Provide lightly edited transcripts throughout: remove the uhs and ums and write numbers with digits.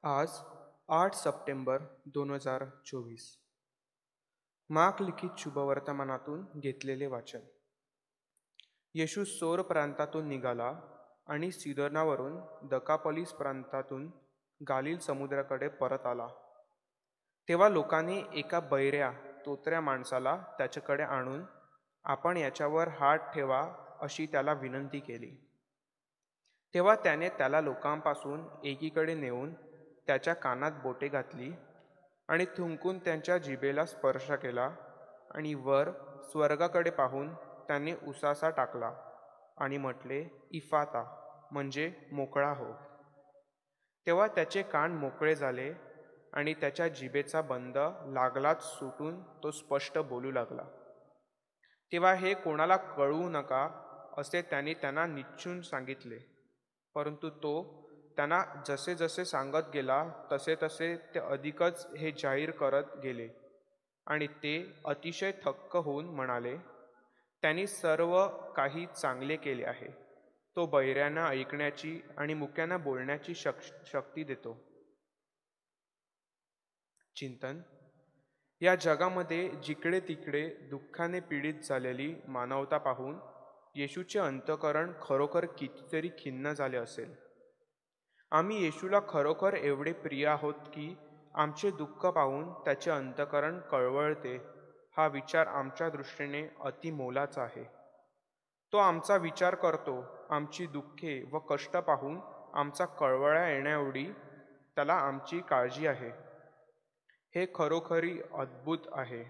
आज 8 September 2024. Mark लिखित शुभवर्तमानातून घेतलेले वाचन. येशू सोर प्रांतातून निघाला आणि सिदोनावरून दकापॉलिस प्रांतातून गालिल समुद्राकडे परत आला. तेव्हा लोकांनी एका बहिऱ्या तोतऱ्या माणसाला त्याच्याकडे आणून आपण याच्यावर हात ठेवा अशी त्याला विनंती केली. तेव्हा त्याने त्याला लोकांपासून एकीकडे नेऊन त्याच्या कानात बोटे घातली आणि थुंकून त्यांच्या जिभेला स्पर्श केला आणि वर स्वर्गाकडे पाहून त्याने उसासा टाकला आणि म्हटले, इफाता, म्हणजे मोकळा हो. तेव्हा त्याचे कान मोकळे झाले आणि त्याच्या जिभेचा बंद लागलाच सुटून तो स्पष्ट बोलू लागला. तेव्हा हे कोणाला कळवू नका असे त्यांनी त्यांना निश्चून सांगितले. परंतु तो त्यांना जसे जसे सांगत गेला तसे तसे ते अधिकच हे जाहीर करत गेले आणि ते अतिशय थक्क होऊन म्हणाले, त्यांनी सर्व काही चांगले केले आहे. तो बहिऱ्यांना ऐकण्याची आणि मुक्यांना बोलण्याची शक्ती देतो. चिंतन. या जगामध्ये जिकडे तिकडे दुःखाने पीडित झालेली मानवता पाहून येशूचे अंतःकरण खरोखर कितीतरी खिन्न झाले असेल. आम्ही येशूला खरोखर एवढे प्रिय आहोत की आमचे दुःख पाहून त्याचे अंतःकरण कळवळते. हा विचार आमच्या दृष्टीने अतिमोलाचा आहे. तो आमचा विचार करतो. आमची दुःखे व कष्ट पाहून आमचा कळवळा येण्याएवढी त्याला आमची काळजी आहे. हे खरोखरी अद्भुत आहे.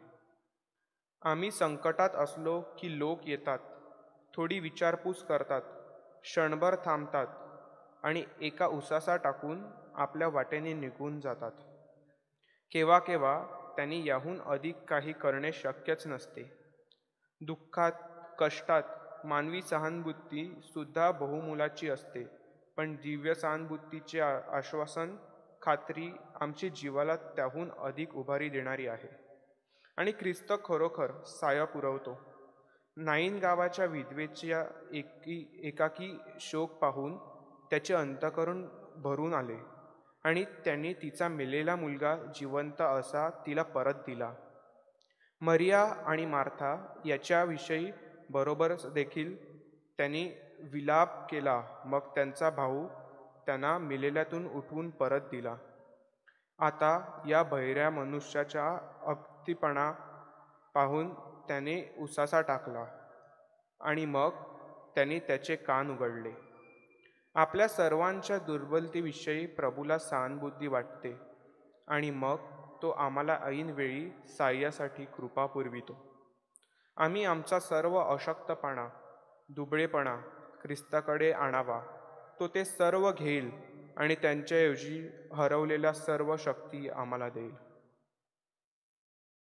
आम्ही संकटात असलो की लोक येतात, थोडी विचारपूस करतात, क्षणभर थांबतात आणि एका उसासा टाकून आपल्या वाटेने निघून जातात. केव्हा केव्हा त्यांनी याहून अधिक काही करणे शक्यच नसते. दुःखात, कष्टात मानवी सहानुभूती सुद्धा बहुमोलाची असते, पण दिव्य सहानुभूतीचे आश्वासन, खात्री आमच्या जीवाला त्याहून अधिक उभारी देणारी आहे. आणि ख्रिस्त खरोखर साया पुरवतो. नाईन गावाच्या विधवेच्या एकाकी शोक पाहून त्याचे अंतःकरण भरून आले आणि त्यांनी तिचा मेलेला मुलगा जिवंत असा तिला परत दिला. मरिया आणि मार्था याच्याविषयी बरोबरच देखील त्यांनी विलाप केला. मग त्यांचा भाऊ त्यांना मेलेल्यातून उठवून परत दिला. आता या बहिऱ्या मनुष्याचा अगतिपणा पाहून त्याने उसासा टाकला आणि मग त्यांनी त्याचे कान उघडले. आपल्या सर्वांच्या दुर्बलतेविषयी प्रभूला सहानुभूती वाटते आणि मग तो आम्हाला ऐन वेळी साह्यासाठी कृपा पुरवितो. आम्ही आमचा सर्व अशक्तपणा, दुबळेपणा ख्रिस्ताकडे आणावा. तो ते सर्व घेईल आणि त्यांच्याऐवजी हरवलेल्या सर्व शक्ती आम्हाला देईल.